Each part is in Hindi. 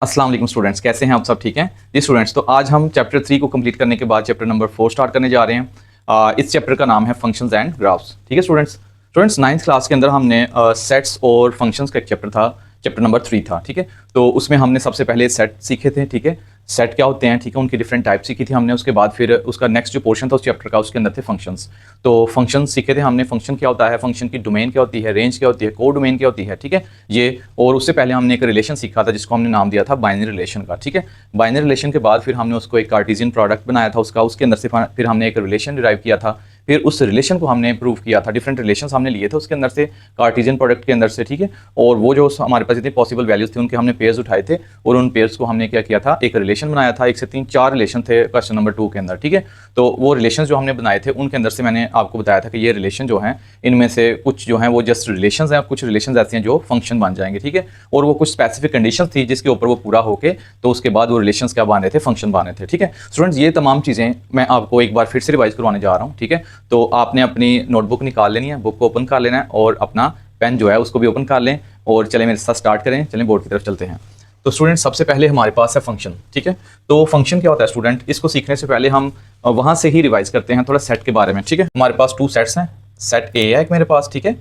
अस्सलाम वालेकुम स्टूडेंट्स, कैसे हैं आप सब? ठीक हैं जी स्टूडेंट्स। तो आज हम चैप्टर 3 को कंप्लीट करने के बाद चैप्टर नंबर 4 स्टार्ट करने जा रहे हैं। इस चैप्टर का नाम है फंक्शंस एंड ग्राफ्स। ठीक है स्टूडेंट्स 9th क्लास के अंदर हमने सेट्स और फंक्शंस का एक चैप्टर था, चैप्टर नंबर 3 था। ठीक है, तो उसमें हमने सबसे पहले सेट सीखे थे। ठीक है, सेट क्या होते हैं, ठीक है, उनकी डिफरेंट टाइप सीखी थी हमने। उसके बाद फिर उसका नेक्स्ट जो पोर्शन था उस चैप्टर का, उसके अंदर थे फंक्शंस। तो फंक्शन सीखे थे हमने, फंक्शन क्या होता है, फंक्शन की डोमेन क्या होती है, रेंज क्या होती है, कोड डोमेन क्या होती है। ठीक है ये, और उससे पहले हमने एक रिलेशन सीखा था जिसको हमने नाम दिया था बाइनरी रिलेशन का। ठीक है, बाइनरी रिलेशन के बाद फिर हमने उसको एक कार्टेशियन प्रोडक्ट बनाया था उसका, उसके अंदर से फिर हमने एक रिलेशन डिराइव किया था। फिर उस रिलेशन को हमने प्रूव किया था, डिफरेंट रिलेशंस हमने लिए थे उसके अंदर से, कार्टेशियन प्रोडक्ट के अंदर से। ठीक है, और वो जो हमारे पास जितने पॉसिबल वैल्यूज थे उनके हमने पेयर्स उठाए थे और उन पेयर्स को हमने क्या किया था, एक रिलेशन बनाया था। 1 से 3 4 रिलेशन थे क्वेश्चन नंबर 2 के अंदर। ठीक है, तो वो रिलेशन जो हमने बनाए थे उनके अंदर से मैंने आपको बताया था कि ये रिलेशन जो हैं इनमें से कुछ जो हैं वो जस्ट रिलेशंस हैं, कुछ रिलेशंस ऐसे हैं जो फंक्शन बन जाएंगे। ठीक है, और वो कुछ स्पेसिफिक कंडीशंस थी जिसके ऊपर वो पूरा होके तो उसके बाद वो रिलेशंस क्या बने थे, फंक्शन बने थे। ठीक है स्टूडेंट्स, ये तमाम चीज़ें मैं आपको एक बार फिर से रिवाइज करवाने जा रहा हूँ। ठीक है, तो आपने अपनी नोटबुक निकाल लेनी है, बुक को ओपन कर लेना है और अपना पेन जो है उसको भी ओपन कर लें और चलें मेरे साथ स्टार्ट करें। चलें बोर्ड की तरफ चलते हैं। तो स्टूडेंट सबसे पहले हमारे पास है फंक्शन। ठीक है, तो फंक्शन क्या होता है स्टूडेंट, इसको सीखने से पहले हम वहाँ से ही रिवाइज करते हैं थोड़ा सेट के बारे में। ठीक है, हमारे पास 2 सेट्स हैं, सेट ए है एक मेरे पास। ठीक है,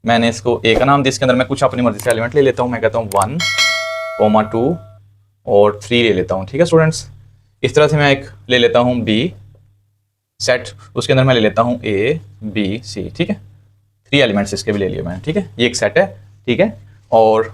मैंने इसको ए का नाम दिया, इसके अंदर मैं कुछ अपनी मर्जी से एलिमेंट ले लेता हूँ। मैं कहता हूँ 1, 2 और 3 ले लेता हूँ। ठीक है स्टूडेंट्स, इस तरह से मैं एक ले लेता हूँ बी सेट, उसके अंदर मैं ले लेता हूँ ए बी सी। ठीक है, 3 एलिमेंट्स इसके भी ले लिए मैंने। ठीक है, ये एक सेट है। ठीक है, और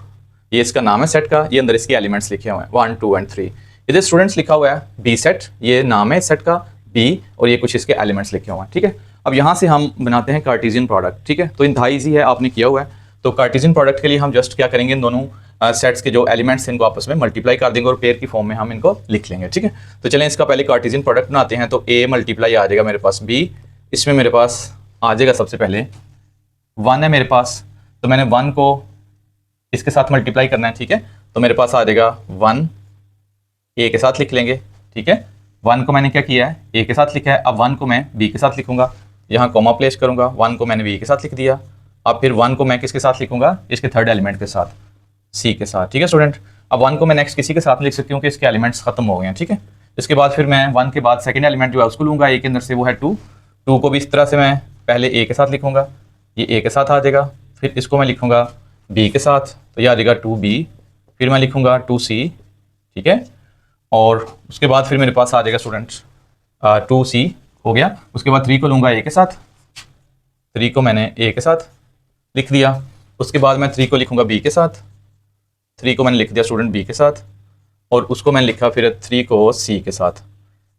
ये इसका नाम है सेट का, ये अंदर इसके एलिमेंट्स लिखे हुए हैं 1 2 एंड 3। इधर स्टूडेंट्स लिखा हुआ है बी सेट, ये नाम है सेट का बी, और ये कुछ इसके एलिमेंट्स लिखे हुए हैं। ठीक है, अब यहाँ से हम बनाते हैं कार्टेशियन प्रोडक्ट। ठीक है, तो इंतहा ईजी है, आपने किया हुआ है। तो कार्टेशियन प्रोडक्ट के लिए हम जस्ट क्या करेंगे, इन दोनों सेट्स के जो एलिमेंट्स हैं इनको आपस में मल्टीप्लाई कर देंगे और पेयर की फॉर्म में हम इनको लिख लेंगे। ठीक है, तो चलें इसका पहले कार्टेशियन प्रोडक्ट बनाते हैं। तो ए मल्टीप्लाई आ जाएगा मेरे पास बी, इसमें मेरे पास आ जाएगा सबसे पहले 1 है मेरे पास, तो मैंने 1 को इसके साथ मल्टीप्लाई करना है। ठीक है, तो मेरे पास आ जाएगा 1 ए के साथ लिख लेंगे। ठीक है, 1 को मैंने क्या किया है, ए के साथ लिखा है। अब 1 को मैं बी के साथ लिखूंगा, यहाँ कॉमा प्लेस करूंगा। 1 को मैंने बी के साथ लिख दिया। अब फिर 1 को मैं किसके साथ लिखूंगा, इसके थर्ड एलिमेंट के साथ, सी के साथ। ठीक है स्टूडेंट, अब 1 को मैं नेक्स्ट किसी के साथ लिख सकती हूँ कि इसके एलिमेंट्स खत्म हो गए हैं। ठीक है, इसके बाद फिर मैं 1 के बाद सेकंड एलिमेंट जो है उसको लूंगा ए के अंदर से, वो है 2 को भी इस तरह से मैं पहले ए के साथ लिखूंगा, ये ए के साथ आ जाएगा। फिर इसको मैं लिखूंगा बी के साथ, तो ये आ जाएगा 2b। फिर मैं लिखूंगा 2c। ठीक है, और उसके बाद फिर मेरे पास आ जाएगा स्टूडेंट्स 2c हो गया। उसके बाद 3 को लूंगा ए के साथ, 3 को मैंने ए के साथ लिख दिया। उसके बाद मैं 3 को लिखूंगा बी के साथ, 3 को मैंने लिख दिया स्टूडेंट बी के साथ, और उसको मैंने लिखा फिर 3 को सी के साथ।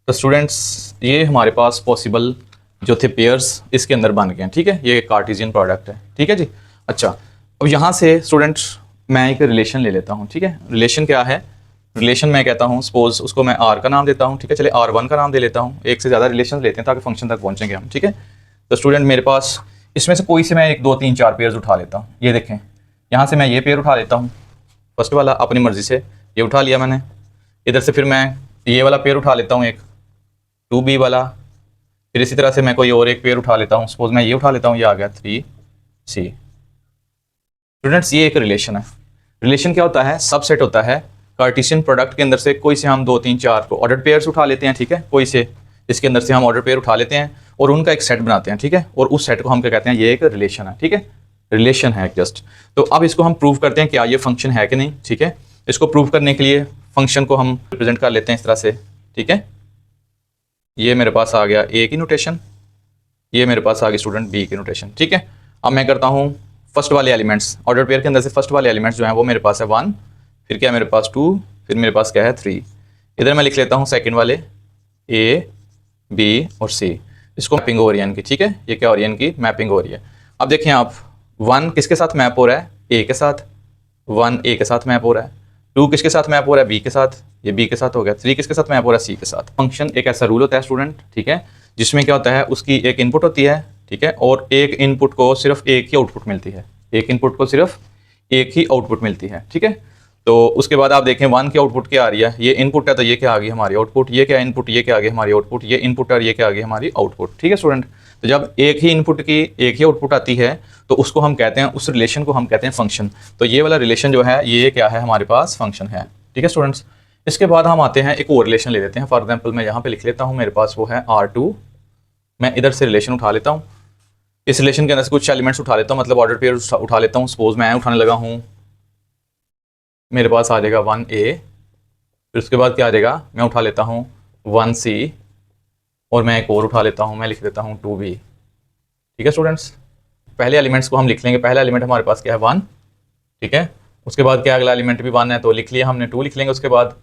तो स्टूडेंट्स ये हमारे पास पॉसिबल जो थे पेयर्स इसके अंदर बन गए हैं। ठीक है, ये कार्टेशियन प्रोडक्ट है। ठीक है जी, अच्छा अब यहाँ से स्टूडेंट्स मैं एक रिलेशन ले लेता हूँ। ठीक है, रिलेशन क्या है, रिलेशन मैं कहता हूँ सपोज उसको मैं आर का नाम देता हूँ। ठीक है, चलिए R1 का नाम दे लेता हूँ, एक से ज़्यादा रिलेशन लेते हैं ताकि फंक्शन तक पहुँचेंगे हम। ठीक है, तो स्टूडेंट मेरे पास इसमें से कोई से मैं 1 2 3 4 पेयर्स उठा लेता हूँ। ये देखें, यहाँ से मैं ये पेयर उठा लेता हूँ, फर्स्ट वाला अपनी मर्जी से ये उठा लिया मैंने। इधर से फिर मैं ये वाला पेयर उठा लेता हूँ, एक 2b वाला। फिर इसी तरह से मैं कोई और एक पेयर उठा लेता हूँ, सपोज मैं ये उठा लेता हूँ, ये आ गया 3c। स्टूडेंट्स ये एक रिलेशन है। रिलेशन क्या होता है, सबसेट होता है। कार्टेशियन प्रोडक्ट के अंदर से कोई से हम 2 3 4 को ऑर्डर पेयर्स उठा लेते हैं। ठीक है, कोई से इसके अंदर से हम ऑर्डर पेयर उठा लेते हैं और उनका एक सेट बनाते हैं। ठीक है, और उस सेट को हम क्या कहते हैं, ये एक रिलेशन है। ठीक है, रिलेशन है जस्ट। तो अब इसको हम प्रूव करते हैं कि ये फंक्शन है कि नहीं। ठीक है, इसको प्रूव करने के लिए फंक्शन को हम रिप्रेजेंट कर लेते हैं इस तरह से। ठीक है, ये मेरे पास आ गया ए की नोटेशन, ये मेरे पास आ गई स्टूडेंट बी की नोटेशन। ठीक है, अब मैं करता हूँ फर्स्ट वाले एलिमेंट्स, ऑर्डर पेयर के अंदर से फर्स्ट वाले एलिमेंट्स जो हैं वो मेरे पास है 1, फिर क्या है मेरे पास 2, फिर मेरे पास क्या है 3। इधर मैं लिख लेता हूँ सेकंड वाले ए बी और सी, इसको मैपिंग हो रही है इनकी। ठीक है, ये क्या हो रही है, इनकी मैपिंग हो रही है। अब देखें आप 1 किसके साथ मैप हो रहा है, ए के साथ, 1 ए के साथ मैप हो रहा है। 2 किसके साथ मैप हो रहा है, बी के साथ, ये बी के साथ हो गया। 3 किसके साथ मैप हो रहा है, सी के साथ। फंक्शन एक ऐसा रूल होता है स्टूडेंट, ठीक है, जिसमें क्या होता है उसकी एक इनपुट होती है। ठीक है, और एक इनपुट को सिर्फ एक ही आउटपुट मिलती है, एक इनपुट को सिर्फ एक ही आउटपुट मिलती है। ठीक है, तो उसके बाद आप देखें 1 की आउटपुट क्या आ रही है, ये इनपुट है तो ये क्या आ गई हमारी आउटपुट, ये क्या इनपुट, ये क्या आ गई हमारी आउटपुट, ये इनपुट और ये क्या आ गई हमारी आउटपुट। ठीक है स्टूडेंट, तो जब एक ही इनपुट की एक ही आउटपुट आती है तो उसको हम कहते हैं, उस रिलेशन को हम कहते हैं फंक्शन। तो ये वाला रिलेशन जो है ये क्या है हमारे पास फंक्शन है। ठीक है स्टूडेंट्स। इसके बाद हम आते हैं एक और रिलेशन ले लेते हैं। फॉर एग्जाम्पल मैं यहाँ पे लिख लेता हूँ, मेरे पास वो है R2। मैं इधर से रिलेशन उठा लेता हूँ, इस रिलेशन के अंदर से कुछ एलिमेंट्स उठा लेता हूँ, मतलब ऑर्डर पेयर उठा लेता हूँ। सपोज मैं उठाने लगा हूँ, मेरे पास आ जाएगा 1A, फिर उसके बाद क्या आ जाएगा, मैं उठा लेता हूँ 1C, और मैं एक और उठा लेता हूँ, मैं लिख देता हूँ 2B। ठीक है स्टूडेंट्स, पहले एलिमेंट्स को हम लिख लेंगे। पहला एलिमेंट हमारे पास क्या है 1, ठीक है। उसके बाद क्या अगला एलिमेंट भी 1 है तो लिख लिया हमने, 2 लिख लेंगे। उसके बाद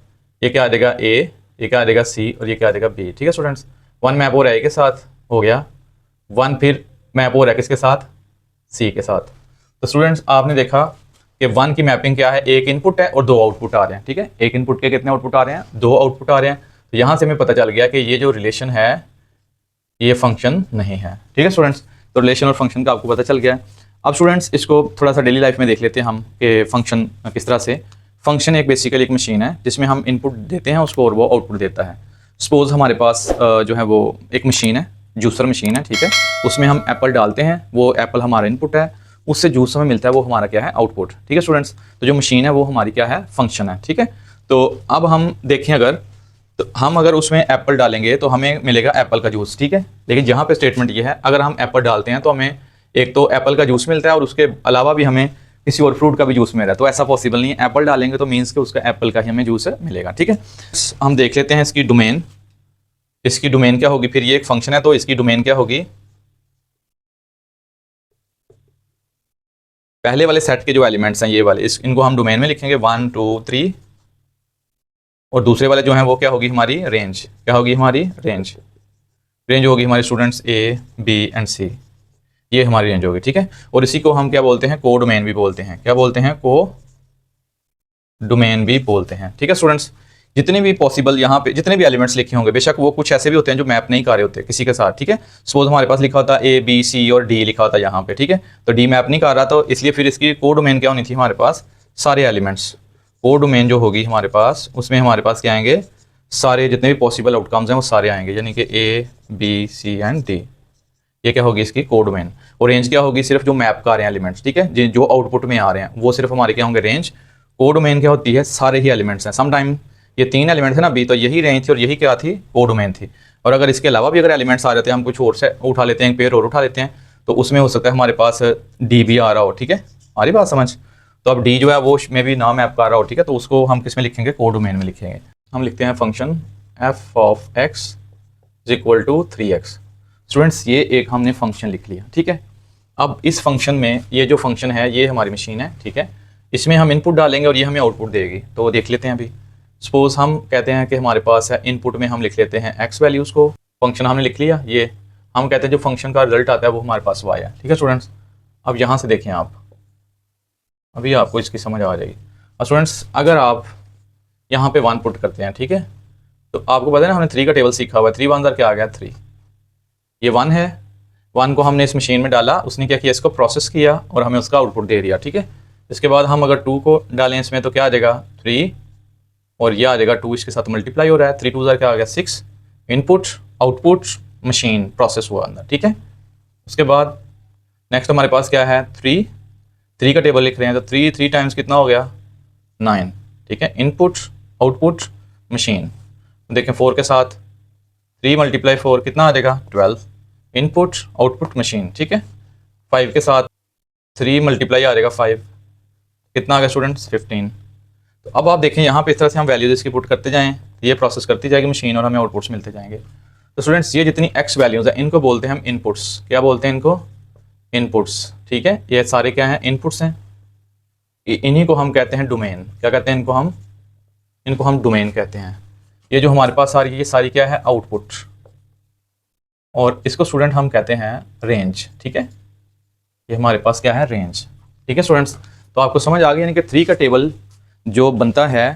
ये क्या आ जाएगा A, ये क्या आ जाएगा C, और ये क्या आ जाएगा B। ठीक है स्टूडेंट्स, 1 मैप हो रहा है A के साथ, हो गया 1, फिर मैप हो रहा है किसके साथ, C के साथ। तो स्टूडेंट्स आपने देखा कि 1 की मैपिंग क्या है, एक इनपुट है और 2 आउटपुट आ रहे हैं। ठीक है, एक इनपुट के कितने आउटपुट आ रहे हैं, 2 आउटपुट आ रहे हैं। तो यहाँ से हमें पता चल गया कि ये जो रिलेशन है ये फंक्शन नहीं है। ठीक है स्टूडेंट्स, तो रिलेशन और फंक्शन का आपको पता चल गया है। अब स्टूडेंट्स इसको थोड़ा सा डेली लाइफ में देख लेते हैं हम कि फंक्शन किस तरह से। फंक्शन एक बेसिकली एक मशीन है जिसमें हम इनपुट देते हैं उसको और वो आउटपुट देता है। सपोज हमारे पास जो है वो एक मशीन है, जूसर मशीन है, ठीक है। उसमें हम एप्पल डालते हैं, वो एप्पल हमारा इनपुट है, उससे जूस हमें मिलता है, वो हमारा क्या है, आउटपुट। ठीक है स्टूडेंट्स, तो जो मशीन है वो हमारी क्या है, फंक्शन है। ठीक है, तो अब हम देखें अगर, तो हम अगर उसमें एप्पल डालेंगे तो हमें मिलेगा एप्पल का जूस। ठीक है, लेकिन यहाँ पे स्टेटमेंट ये है, अगर हम एप्पल डालते हैं तो हमें एक तो एप्पल का जूस मिलता है और उसके अलावा भी हमें किसी और फ्रूट का भी जूस मिल रहा है। तो ऐसा पॉसिबल नहीं है, एप्पल डालेंगे तो मीन्स कि उसका एप्पल का ही हमें जूस मिलेगा। ठीक है, हम देख लेते हैं इसकी डोमेन। इसकी डोमेन क्या होगी, फिर ये एक फंक्शन है तो इसकी डोमेन क्या होगी, पहले वाले सेट के जो एलिमेंट्स हैं ये वाले, इनको हम डोमेन में लिखेंगे 1 2 3, और दूसरे वाले जो हैं वो क्या होगी हमारी रेंज, क्या होगी हमारी रेंज। रेंज होगी हमारे students A B and C, ये हमारी रेंज होगी। ठीक है, और इसी को हम क्या बोलते हैं, को डोमेन भी बोलते हैं। क्या बोलते हैं, को डोमेन भी बोलते हैं। ठीक है स्टूडेंट्स, जितने भी पॉसिबल यहाँ पे जितने भी एलिमेंट्स लिखे होंगे, बेशक वो कुछ ऐसे भी होते हैं जो मैप नहीं कर रहे होते किसी के साथ। ठीक है, सपोज हमारे पास लिखा होता A B C और D लिखा होता है यहाँ पे। ठीक है, तो D मैप नहीं कर रहा, तो इसलिए फिर इसकी को डोमेन क्या होनी थी हमारे पास, सारे एलिमेंट्स। को डोमेन जो होगी हमारे पास, उसमें हमारे पास क्या आएंगे, सारे जितने भी पॉसिबल आउटकम्स हैं वो सारे आएंगे, यानी कि A B C and D। ये क्या होगी इसकी को डोमेन। और रेंज क्या होगी, सिर्फ जो मैप का आ रहे हैं एलिमेंट्स। ठीक है, जो आउटपुट में आ रहे हैं वो सिर्फ हमारे क्या होंगे, रेंज। को डोमेन क्या होती है, सारे ही एलिमेंट्स हैं। समटाइम ये 3 एलिमेंट थे ना, बी, तो यही रेंज थी और यही क्या थी, को डोमेन थी। और अगर इसके अलावा भी अगर एलिमेंट्स आ जाते हैं, हम कुछ और से उठा लेते हैं, एक पेयर और उठा लेते हैं, तो उसमें हो सकता है हमारे पास डी भी आ रहा हो। ठीक है, आ रही बात समझ। तो अब डी जो है वो में भी नाम मैप कर रहा हो। ठीक है, तो उसको हम किस में लिखेंगे, को डोमेन में लिखेंगे। हम लिखते हैं function f of x is equal to 3x। Students ये एक हमने फंक्शन लिख लिया। ठीक है, अब इस फंक्शन में ये जो फंक्शन है ये हमारी मशीन है। ठीक है, इसमें हम इनपुट डालेंगे और ये हमें आउटपुट देगी। तो देख लेते हैं अभी। सपोज हम कहते हैं कि हमारे पास है इनपुट में हम लिख लेते हैं x वैल्यूज़ को, फंक्शन हमने लिख लिया। ये हम कहते हैं जो फंक्शन का रिजल्ट आता है वो हमारे पास y है। ठीक है स्टूडेंट्स, अब यहाँ से देखें आप, अभी आपको इसकी समझ आ जाएगी। और स्टूडेंट्स अगर आप यहाँ पे 1 पुट करते हैं, ठीक है, तो आपको पता है ना हमने 3 का टेबल सीखा हुआ है। 3 1 क्या आ गया, 3। ये 1 है, 1 को हमने इस मशीन में डाला, उसने क्या किया, इसको प्रोसेस किया और हमें उसका आउटपुट दे दिया। ठीक है, इसके बाद हम अगर 2 को डालें इसमें तो क्या आ जाएगा, 3, और यह आ जाएगा 2 इसके साथ मल्टीप्लाई हो रहा है। 3 2 क्या आ गया, 6। इनपुट आउटपुट मशीन प्रोसेस हुआ अंदर। ठीक है, उसके बाद नेक्स्ट हमारे पास क्या है, 3 का टेबल लिख रहे हैं, तो 3 टाइम्स कितना हो गया, 9। ठीक है, इनपुट आउटपुट मशीन। देखें 4 के साथ 3 × 4 कितना आ जाएगा, 12। Input output machine. ठीक है, 5 के साथ 3 मल्टीप्लाई आ जाएगा 5, कितना आ गया स्टूडेंट्स, 15। तो अब आप देखें यहाँ पे इस तरह से हम वैल्यूज इसकी पुट करते जाएं, ये प्रोसेस करती जाएगी मशीन और हमें आउटपुट्स मिलते जाएंगे। तो स्टूडेंट्स ये जितनी x वैल्यूज हैं इनको बोलते हैं हम इनपुट्स। क्या बोलते हैं इनको, इनपुट्स। ठीक है, ये सारे क्या हैं, इनपुट्स हैं। इन्हीं को हम कहते हैं डोमेन। क्या कहते हैं इनको हम डोमेन कहते हैं। ये जो हमारे पास सारी ये सारी क्या है, आउटपुट, और इसको स्टूडेंट हम कहते हैं रेंज। ठीक है, ये हमारे पास क्या है, रेंज। ठीक है स्टूडेंट्स, तो आपको समझ आ गई, यानी कि 3 का टेबल जो बनता है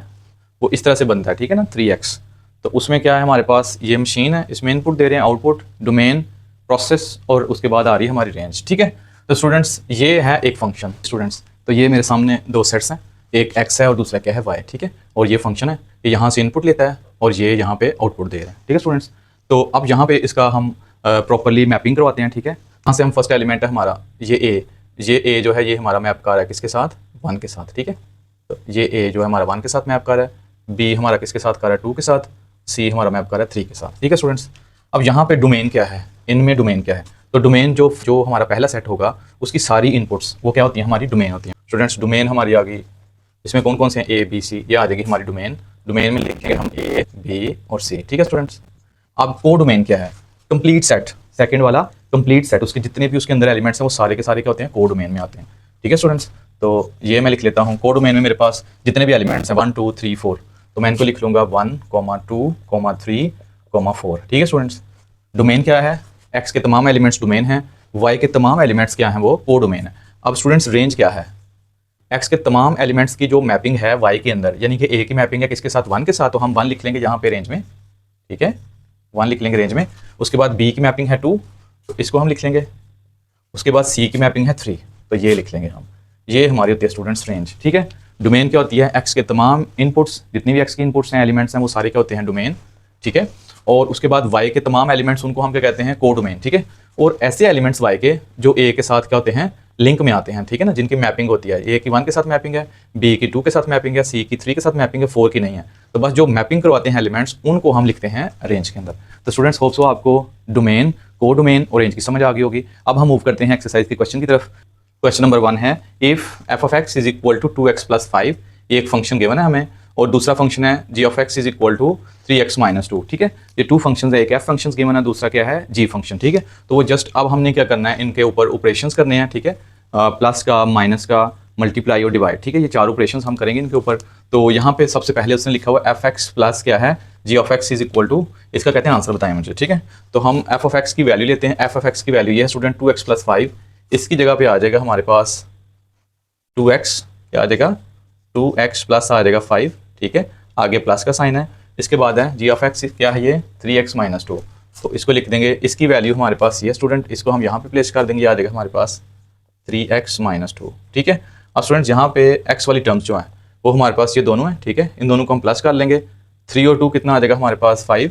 वो इस तरह से बनता है। ठीक है ना, 3x। तो उसमें क्या है हमारे पास, ये मशीन है, इसमें इनपुट दे रहे हैं, आउटपुट, डोमेन, प्रोसेस, और उसके बाद आ रही है हमारी रेंज। ठीक है, तो स्टूडेंट्स ये है एक फंक्शन। स्टूडेंट्स तो ये मेरे सामने 2 सेट्स हैं, एक x है और दूसरा क्या है, y। ठीक है, और ये फंक्शन है, ये यहाँ से इनपुट लेता है और ये यहाँ पे आउटपुट दे रहा है। ठीक है स्टूडेंट्स, तो अब यहाँ पे इसका हम प्रॉपरली मैपिंग करवाते हैं। ठीक है, यहाँ से हम फर्स्ट एलिमेंट है हमारा ये a जो है, ये हमारा मैप कर रहा है किसके साथ, 1 के साथ। ठीक है, तो ये a जो है हमारा 1 के साथ मैप कर रहा है। बी हमारा किसके साथ कर रहा है 2 के साथ, सी हमारा मैप कर रहा है 3 के साथ। ठीक है स्टूडेंट्स, अब यहाँ पे डोमेन क्या है, इनमें डोमेन क्या है, तो डोमेन जो हमारा पहला सेट होगा उसकी सारी इनपुट्स वो क्या होती हैं, हमारी डोमेन होती हैं। स्टूडेंट्स डोमेन हमारी आ गई, इसमें कौन कौन से हैं, ए बी सी, ये आ जाएगी हमारी डोमेन। डोमेन में लिखेंगे हम ए बी और सी। ठीक है स्टूडेंट्स, अब को डोमेन क्या है, कंप्लीट सेट, सेकंड वाला कंप्लीट सेट, उसके जितने भी उसके अंदर एलिमेंट्स हैं वो सारे के सारे क्या होते हैं, को डोमेन में आते हैं। ठीक है स्टूडेंट्स, तो ये मैं लिख लेता हूँ, को डोमेन में मेरे पास जितने भी एलिमेंट्स हैं 1 2 3 4, तो मैं इनको लिख लूँगा 1 2 3 4। ठीक है स्टूडेंट्स, डोमेन क्या है, एक्स के तमाम एलिमेंट्स डोमेन हैं, वाई के तमाम एलिमेंट्स क्या हैं, वो को डोमेन है। अब स्टूडेंट्स रेंज क्या है, एक्स के तमाम एलिमेंट्स की जो मैपिंग है वाई के अंदर, यानी कि ए की मैपिंग है किसके साथ, 1 के साथ, तो हम 1 लिख लेंगे यहाँ पे रेंज में। ठीक है, 1 लिख लेंगे रेंज में। उसके बाद बी की मैपिंग है 2, तो इसको हम लिख लेंगे। उसके बाद सी की मैपिंग है 3, तो ये लिख लेंगे हम। ये हमारी होती है स्टूडेंट्स रेंज। ठीक है, डोमेन क्या होती है, एक्स के तमाम इनपुट्स, जितनी भी एक्स की इनपुट्स हैं, एलिमेंट्स हैं, वो सारे क्या होते हैं, डोमेन। ठीक है, और उसके बाद वाई के तमाम एलिमेंट्स, उनको हम क्या कहते हैं, को डोमेन। ठीक है, और ऐसे एलिमेंट्स वाई के जो ए के साथ क्या होते हैं, लिंक में आते हैं। ठीक है ना, जिनकी मैपिंग होती है, ए की 1 के साथ मैपिंग है, बी की 2 के साथ मैपिंग है, सी की 3 के साथ मैपिंग है, 4 की नहीं है। तो बस जो मैपिंग करवाते हैं एलिमेंट्स, उनको हम लिखते हैं रेंज के अंदर। तो स्टूडेंट्स होप्स हो आपको डोमेन, को डोमेन और रेंज की समझ आ गई होगी। अब हम मूव करते हैं एक्सरसाइज के क्वेश्चन की तरफ। क्वेश्चन नंबर 1 है, if f of x is equal to 2x + 5, ये एक फंक्शन गिवन है हमें, और दूसरा फंक्शन है G of x is equal to 3x - 2। ठीक है, ये 2 फंक्शन है, एक एफ फंक्शन गिवन है, दूसरा क्या है, जी फंक्शन। ठीक है, तो वो जस्ट अब हमने क्या करना है, इनके ऊपर ऑपरेशंस करने हैं। ठीक है, प्लस का, माइनस का, मल्टीप्लाई और डिवाइड। ठीक है, ये 4 ऑपरेशंस हम करेंगे इनके ऊपर। तो यहाँ पे सबसे पहले उसने लिखा हुआ एफ एक्स प्लस क्या है, G of x is equal to, इसका कहते हैं आंसर बताएं मुझे। ठीक है, तो हम एफ ऑफ एक्स की वैल्यू लेते हैं। एफ ऑफ एक्स की वैल्यू ये है स्टूडेंट 2x + 5, इसकी जगह पे आ जाएगा हमारे पास 2x, क्या आ जाएगा, 2x प्लस आ जाएगा 5। ठीक है, आगे प्लस का साइन है। इसके बाद है जी ऑफ एक्स, क्या है ये 3x - 2, तो इसको लिख देंगे। इसकी वैल्यू हमारे पास ये स्टूडेंट, इसको हम यहाँ पे प्लेस कर देंगे, आ जाएगा हमारे पास 3x - 2। ठीक है, अब स्टूडेंट्स यहाँ पे x वाली टर्म्स जो हैं वो हमारे पास ये दोनों हैं। ठीक है, इन दोनों को हम प्लस कर लेंगे। 3 और 2 कितना आ जाएगा हमारे पास 5,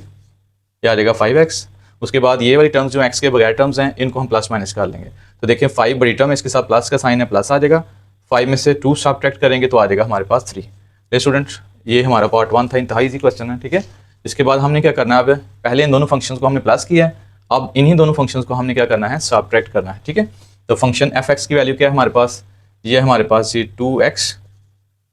क्या आ जाएगा 5x। उसके बाद ये वाली टर्म्स जो x के बगैर टर्म्स हैं, इनको हम प्लस माइनस कर लेंगे। तो देखिए 5 बड़ी टर्म है, इसके साथ प्लस का साइन है, प्लस आ जाएगा। 5 में से 2 सब्ट्रैक्ट करेंगे तो आ जाएगा हमारे पास 3। ये स्टूडेंट ये हमारा पार्ट 1 था, इंतहाई इजी क्वेश्चन है। ठीक है, इसके बाद हमने क्या करना है, अब पहले इन दोनों फंक्शंस को हमने प्लस किया है, अब इन्हीं दोनों फंक्शंस को हमने क्या करना है, सब्ट्रैक्ट करना है। ठीक है, तो फंक्शन एफ एक्स की वैल्यू क्या है हमारे पास, ये हमारे पास ये 2x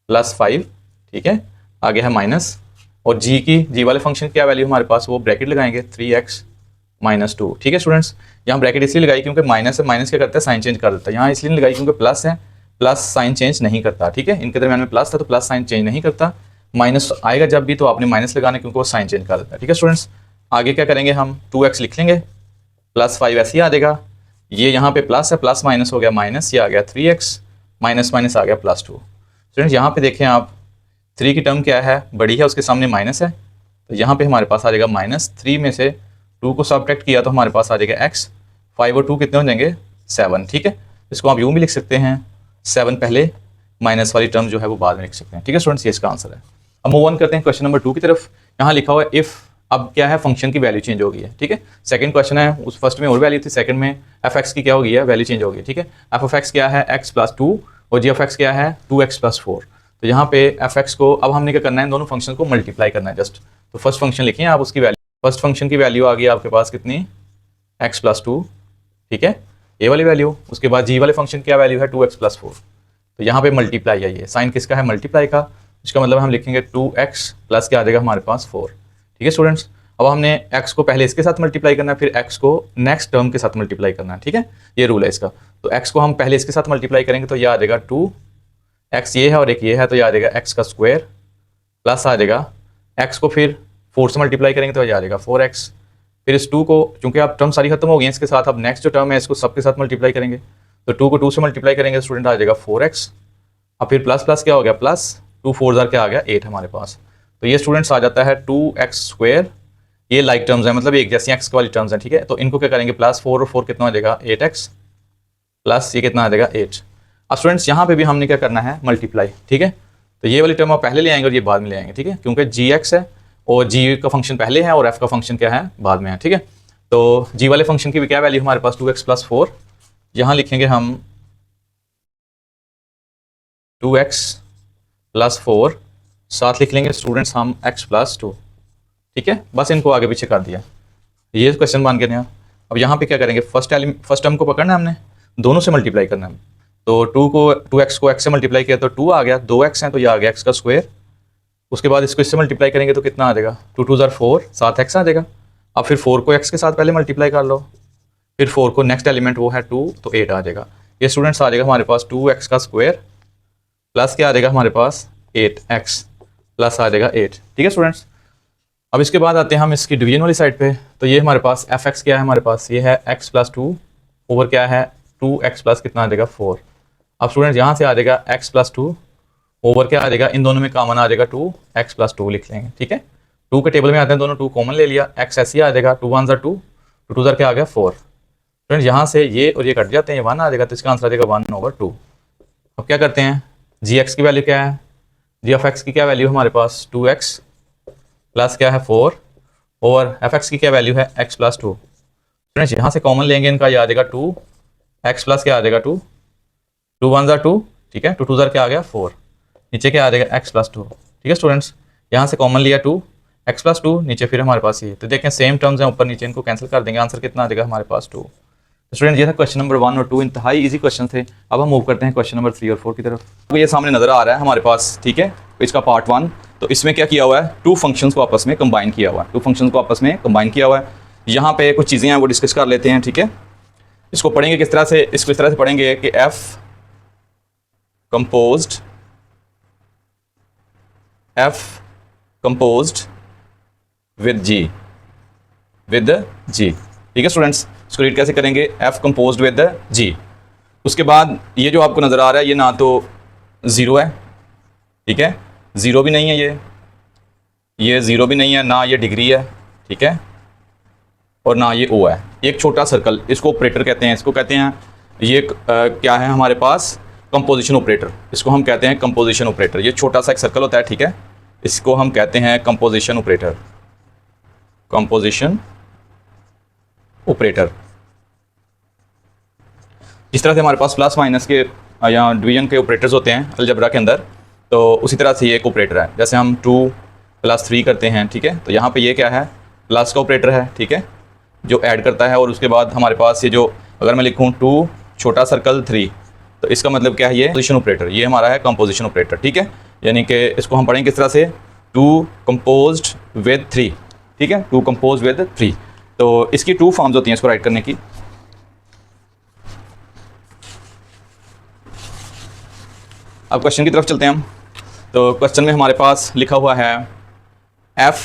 + 5। ठीक है, आगे है माइनस, और जी वाले फंक्शन क्या वैल्यू हमारे पास, वो ब्रैकेट लगाएंगे 3x - 2। ठीक है स्टूडेंट्स, यहाँ ब्रैकेट इसलिए लगाई क्योंकि माइनस है, माइनस क्या करता है, साइन चेंज कर देता है। यहाँ इसलिए लगाई क्योंकि प्लस है, प्लस साइन चेंज नहीं करता। ठीक है, इनके दरमियान में प्लस था तो प्लस साइन चेंज नहीं करता। माइनस आएगा जब भी तो आपने माइनस लगाना, क्योंकि वो साइन चेंज कर देता है। ठीक है स्टूडेंट्स, आगे क्या करेंगे हम, 2x लिख लेंगे, + 5 ऐसे ही आ जाएगा। ये यहाँ पे प्लस है, प्लस माइनस हो गया माइनस, ये आ गया 3x, माइनस माइनस आ गया +2। स्टूडेंट्स यहाँ पे देखें आप, 3 की टर्म क्या है, बड़ी है, उसके सामने माइनस है, तो यहाँ पे हमारे पास आ जाएगा -3 में से 2 को सब्ट्रैक्ट किया तो हमारे पास आ जाएगा x। 5 और 2 कितने हो जाएंगे, 7। ठीक है, इसको आप यूँ भी लिख सकते हैं, 7 पहले, माइनस वाली टर्म जो है वो बाद में लिख सकते हैं। ठीक है स्टूडेंट्स, ये इसका आंसर है। अब मूव ऑन करते हैं क्वेश्चन नंबर 2 की तरफ। यहाँ लिखा हुआ है इफ़, अब क्या है, फंक्शन की वैल्यू चेंज हो गई है। ठीक है, सेकंड क्वेश्चन है, उस फर्स्ट में और वैल्यू थी, सेकंड में एफ एक्स की क्या हो गई है, वैल्यू चेंज हो गई है। ठीक है, एफ ऑफ एक्स क्या है, x + 2, और जी ऑफ एक्स क्या है, 2x + 4। तो यहाँ पे एफ एक्स को अब हमने क्या करना है, इन दोनों फंक्शन को मल्टीप्लाई करना है जस्ट। तो फर्स्ट फंक्शन लिखिए आप, उसकी वैल्यू, फर्स्ट फंक्शन की वैल्यू आ गई आपके पास कितनी, x + 2। ठीक है, ये वाली वैल्यू। उसके बाद जी वाले फंक्शन क्या वैल्यू है, 2x + 4। तो यहाँ पे मल्टीप्लाई है, ये साइन किसका है, मल्टीप्लाई का, इसका मतलब हम लिखेंगे 2x प्लस क्या आ जाएगा हमारे पास 4। ठीक है स्टूडेंट्स, अब हमने x को पहले इसके साथ मल्टीप्लाई करना है, फिर x को नेक्स्ट टर्म के साथ मल्टीप्लाई करना है। ठीक है, ये रूल है इसका। तो x को हम पहले इसके साथ मल्टीप्लाई करेंगे तो ये आ जाएगा 2x, ये है और एक ये है, तो ये आ जाएगा x का स्क्वायर, प्लस आ जाएगा x को फिर 4 से मल्टीप्लाई करेंगे तो ये आ जाएगा 4x। फिर इस 2 को, चूंकि आप टर्म सारी खत्म हो गई हैं इसके साथ, अब नेक्स्ट जो टर्म है इसको सबके साथ मल्टीप्लाई करेंगे, तो 2 को 2 से मल्टीप्लाई करेंगे, स्टूडेंट आ जाएगा 4x। अब फिर प्लस प्लस क्या हो गया, प्लस 2 4 क्या आ गया, 8 हमारे पास। तो ये स्टूडेंट्स आ जाता है 2x²। ये लाइक टर्म्स हैं, मतलब एक जैसी एक्स वाली टर्म्स हैं। ठीक है, तो इनको क्या करेंगे, +4 और 4 कितना आ जाएगा, 8x, प्लस ये कितना आ जाएगा 8। अब स्टूडेंट्स यहाँ पे भी हमने क्या करना है, मल्टीप्लाई। ठीक है, तो ये वाली टर्म आप पहले ले आएंगे और ये बाद में ले आएंगे। ठीक है, क्योंकि gx है और g का फंक्शन पहले है और f का फंक्शन क्या है, बाद में है। ठीक है, तो g वाले फंक्शन की भी क्या वैल्यू हमारे पास, 2x + 4। यहाँ लिखेंगे हम 2x + 4 साथ लिख लेंगे स्टूडेंट्स हम x+2, ठीक है, बस इनको आगे पीछे कर दिया, ये क्वेश्चन मान के नया। अब यहाँ पे क्या करेंगे, फर्स्ट टर्म को पकड़ना है हमने, दोनों से मल्टीप्लाई करना है, तो 2x को x से मल्टीप्लाई किया तो 2 आ गया, 2x है तो ये आ गया x का स्क्वायर, उसके बाद इसको इससे मल्टीप्लाई करेंगे तो कितना आ जाएगा, 2 2 ज़ार 4, 7x आ जाएगा। अब फिर 4 को x के साथ पहले मल्टीप्लाई कर लो, फिर 4 को नेक्स्ट एलिमेंट वो है 2 तो 8 आ जाएगा। ये स्टूडेंट्स आ जाएगा हमारे पास 2x का स्क्वायर प्लस क्या आ जाएगा हमारे पास 8x प्लस आ जाएगा 8, ठीक है स्टूडेंट्स। अब इसके बाद आते हैं हम इसकी डिवीजन वाली साइड पे, तो ये हमारे पास fx क्या है, हमारे पास ये है x+2 ओवर क्या है 2x प्लस कितना आ जाएगा 4। अब स्टूडेंट्स यहाँ से आ जाएगा x+2 ओवर क्या आ जाएगा, इन दोनों में कॉमन आ जाएगा 2x+2 लिख लेंगे, ठीक है। 2 के टेबल में आते हैं दोनों, 2 कॉमन ले लिया, x ऐसे ही आ जाएगा, 2 1 ज़ार 2, 2 2 ज़ार क्या आ गया 4। फ्रेंड्स यहाँ से ये और ये कट जाते हैं, ये 1 आ जाएगा, तो इसका आंसर आ जाएगा 1/2। अब क्या करते हैं, g(x) की वैल्यू क्या है, g(x) की क्या वैल्यू हमारे पास 2x प्लस क्या है 4 ओवर f(x) की क्या वैल्यू है x+2। फ्रेंड्स यहाँ से कॉमन लेंगे इनका, ये आ जाएगा 2x प्लस क्या आ जाएगा 2, 2 1 ज़ार 2, ठीक है, 2 2 ज़ार क्या आ गया 4, नीचे क्या आ जाएगा x+2, ठीक है स्टूडेंट्स। यहाँ से कॉमन लिया 2x+2, नीचे फिर हमारे पास ये, तो देखें सेम टर्म्स हैं ऊपर नीचे, इनको कैंसिल कर देंगे, आंसर कितना आ जाएगा हमारे पास 2। तो स्टूडेंट ये था क्वेश्चन नंबर 1 और 2, इंतहाई इजी क्वेश्चन थे। अब हम मूव करते हैं क्वेश्चन नंबर 3 और 4 की तरफ। तो ये सामने नजर आ रहा है हमारे पास, ठीक है, तो इसका पार्ट 1, तो इसमें क्या किया हुआ है, 2 फंक्शंस को आपस में कंबाइन किया हुआ है, 2 फंक्शंस को आपस में कंबाइन किया हुआ है। यहाँ पे कुछ चीज़ें हैं वो डिस्कस कर लेते हैं, ठीक है। इसको पढ़ेंगे किस तरह से, इसको इस तरह से पढ़ेंगे कि f कंपोज्ड विद g, ठीक है स्टूडेंट्स। इसको रीड कैसे करेंगे, f कंपोज्ड विद g। उसके बाद ये जो आपको नज़र आ रहा है, ये ना तो 0 है, ठीक है, 0 भी नहीं है, ये 0 भी नहीं है, ना ये डिग्री है, ठीक है, और ना ये O है। एक छोटा सर्कल, इसको ऑपरेटर कहते हैं, इसको कहते हैं ये क्या है हमारे पास, कंपोजिशन ऑपरेटर, इसको हम कहते हैं कंपोजिशन ऑपरेटर। ये छोटा सा एक सर्कल होता है, ठीक है, इसको हम कहते हैं कंपोजिशन ऑपरेटर, कंपोजिशन ऑपरेटर। जिस तरह से हमारे पास प्लस माइनस के या डिवीजन के ऑपरेटर्स होते हैं अलजेब्रा के अंदर, तो उसी तरह से ये एक ऑपरेटर है। जैसे हम 2 + 3 करते हैं, ठीक है, तो यहाँ पे ये क्या है, प्लस का ऑपरेटर है, ठीक है, जो ऐड करता है। और उसके बाद हमारे पास ये जो, अगर मैं लिखूँ 2 छोटा सर्कल 3, तो इसका मतलब क्या है, ये कंपोजिशन ऑपरेटर, ये हमारा है कंपोजिशन ऑपरेटर, ठीक है। यानी कि इसको हम पढ़ेंगे किस तरह से, 2 कंपोज्ड विद 3, ठीक है, 2 कंपोज्ड विद 3। तो इसकी 2 फॉर्म्स होती हैं इसको राइट करने की। अब क्वेश्चन की तरफ चलते हैं हम। तो क्वेश्चन में हमारे पास लिखा हुआ है f,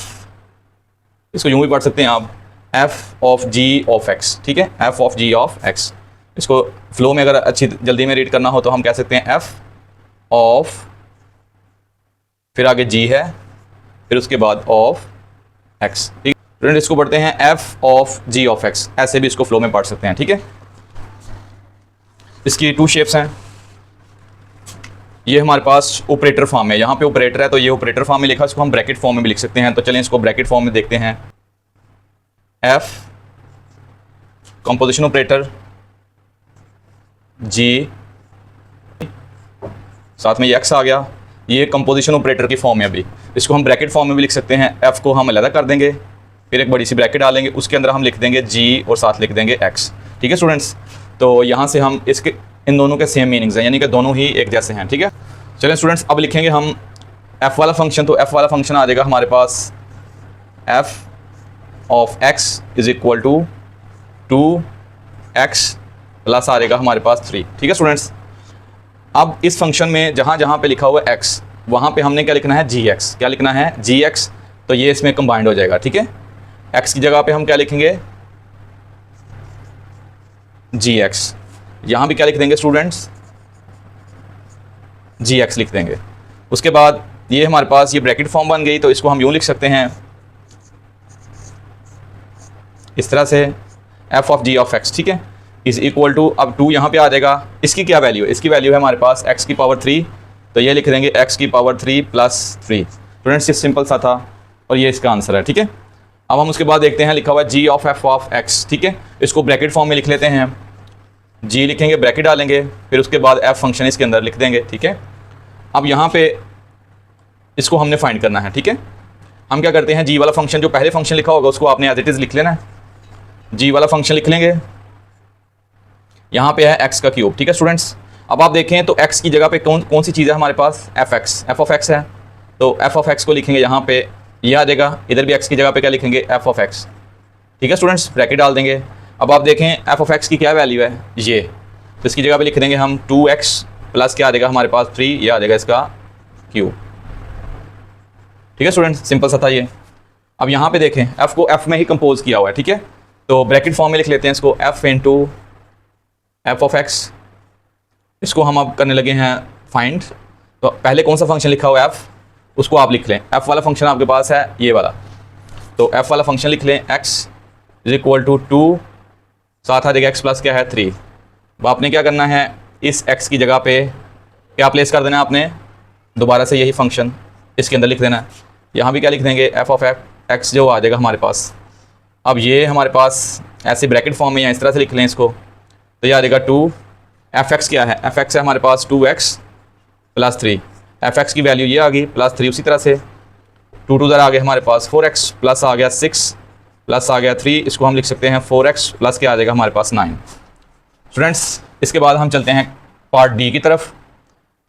इसको यूँ भी पढ़ सकते हैं आप, f of g of x, ठीक है, f of g of x। इसको फ्लो में अगर अच्छी जल्दी में रीड करना हो तो हम कह सकते हैं f ऑफ, फिर आगे g है, फिर उसके बाद ऑफ x, ठीक है। फ्रेंड इसको पढ़ते हैं f of g of x, ऐसे भी इसको फ्लो में पढ़ सकते हैं, ठीक है। इसकी 2 शेप्स हैं। ये हमारे पास ऑपरेटर फॉर्म है, यहाँ पे ऑपरेटर है तो ये ऑपरेटर फॉर्म में लिखा, इसको हम ब्रैकेट फॉर्म में भी लिख सकते हैं। तो चलें इसको ब्रैकेट फॉर्म में देखते हैं। f कंपोजिशन ऑपरेटर, g, साथ में ये x आ गया, ये कंपोजिशन ऑपरेटर की फॉर्म है। अभी इसको हम ब्रैकेट फॉर्म में भी लिख सकते हैं। f को हम अलग कर देंगे, फिर एक बड़ी सी ब्रैकेट डालेंगे, उसके अंदर हम लिख देंगे g और साथ लिख देंगे x, ठीक है स्टूडेंट्स। तो यहाँ से हम इसके, इन दोनों के सेम मीनिंग्स हैं, यानी कि दोनों ही एक जैसे हैं, ठीक है। चलें स्टूडेंट्स, अब लिखेंगे हम f वाला फंक्शन। तो f वाला फंक्शन आ जाएगा हमारे पास f of x is equal to 2x plus आ जाएगा हमारे पास 3, ठीक है स्टूडेंट्स। अब इस फंक्शन में जहाँ जहाँ पे लिखा हुआ है x, वहाँ पे हमने क्या लिखना है, gx, क्या लिखना है, gx। तो ये इसमें कंबाइंड हो जाएगा, ठीक है। x की जगह पे हम क्या लिखेंगे, gx। यहाँ भी क्या लिख देंगे स्टूडेंट्स, gx लिख देंगे। उसके बाद ये हमारे पास ये ब्रैकेट फॉर्म बन गई, तो इसको हम यूँ लिख सकते हैं इस तरह से, f of g of x, ठीक है, इज इक्वल टू, अब 2 यहाँ पे आ जाएगा, इसकी क्या वैल्यू है, इसकी वैल्यू है हमारे पास x की पावर 3, तो ये लिख देंगे x की पावर 3 प्लस 3। स्टूडेंट्स ये सिंपल सा था और ये इसका आंसर है, ठीक है। अब हम उसके बाद देखते हैं, लिखा हुआ है g of f of x, ठीक है, इसको ब्रैकेट फॉर्म में लिख लेते हैं। g लिखेंगे, ब्रैकेट डालेंगे, फिर उसके बाद f फंक्शन इसके अंदर लिख देंगे, ठीक है। अब यहाँ पे इसको हमने फाइंड करना है, ठीक है। हम क्या करते हैं, जी वाला फंक्शन जो पहले फंक्शन लिखा होगा उसको आपने एज इट इज़ लिख लेना है। जी वाला फंक्शन लिख लेंगे, यहाँ पे है एक्स का क्यूब, ठीक है स्टूडेंट्स। अब आप देखें तो एक्स की जगह पे कौन सी चीज़ है हमारे पास, एफ ऑफ एक्स है। तो एफ ऑफ एक्स को लिखेंगे यहाँ पे, ये आ जाएगा। इधर भी एक्स की जगह पे क्या लिखेंगे, एफ ऑफ एक्स, ठीक है स्टूडेंट्स, ब्रैकेट डाल देंगे। अब आप देखें एफ ऑफ एक्स की क्या वैल्यू है, ये, तो इसकी जगह पे लिख देंगे हम 2x प्लस क्या आ जाएगा हमारे पास 3, ये आ जाएगा इसका क्यूब, ठीक है स्टूडेंट्स, सिंपल सा था ये। अब यहाँ पे देखें f को f में ही कंपोज किया हुआ है, ठीक है। तो ब्रैकेट फॉर्म में लिख लेते हैं इसको, f into F of x. इसको हम अब करने लगे हैं फाइंड। तो पहले कौन सा फंक्शन लिखा हुआ है f, उसको आप लिख लें। f वाला फंक्शन आपके पास है ये वाला, तो f वाला फंक्शन लिख लें, x इज इक्वल टू 2, साथ आ जाएगा x प्लस क्या है 3। अब आपने क्या करना है, इस x की जगह पे क्या प्लेस कर देना है आपने, दोबारा से यही फंक्शन इसके अंदर लिख देना है। यहाँ भी क्या लिख देंगे, एफ ऑफ एक्स जो आ जाएगा हमारे पास। अब ये हमारे पास ऐसे ब्रैकेट फॉर्म में या इस तरह से लिख लें इसको, तो ये आ जाएगा 2, एफ एक्स क्या है, एफ एक्स है हमारे पास 2x प्लस 3। एफ एक्स की वैल्यू ये आ गई प्लस 3, उसी तरह से 2 2 आ गया हमारे पास 4x प्लस आ गया 6 प्लस आ गया 3। इसको हम लिख सकते हैं 4x प्लस क्या आ जाएगा हमारे पास 9। स्टूडेंट्स इसके बाद हम चलते हैं पार्ट डी की तरफ।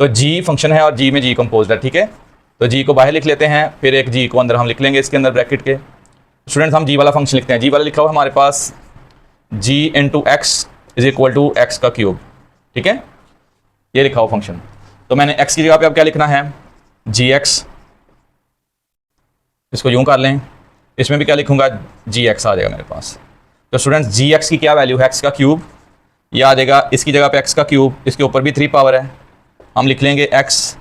तो जी फंक्शन है और जी में जी कंपोज्ड है, ठीक है। तो जी को बाहर लिख लेते हैं, फिर एक जी को अंदर हम लिख लेंगे इसके अंदर ब्रैकेट के। स्टूडेंट्स हम जी वाला फंक्शन लिखते हैं, जी वाला लिखा हुआ हमारे पास G into X is equal to X का क्यूब, ठीक है, ये लिखा हुआ फंक्शन। तो मैंने एक्स की जगह पे अब क्या लिखना है, जी एक्स, इसको यूँ कर लें, इसमें भी क्या लिखूंगा, जी एक्स आ जाएगा मेरे पास। तो स्टूडेंट्स जी एक्स की क्या वैल्यू है, एक्स का क्यूब, ये आ जाएगा इसकी जगह पे एक्स का क्यूब, इसके ऊपर भी 3 पावर है, हम लिख लेंगे एक्स,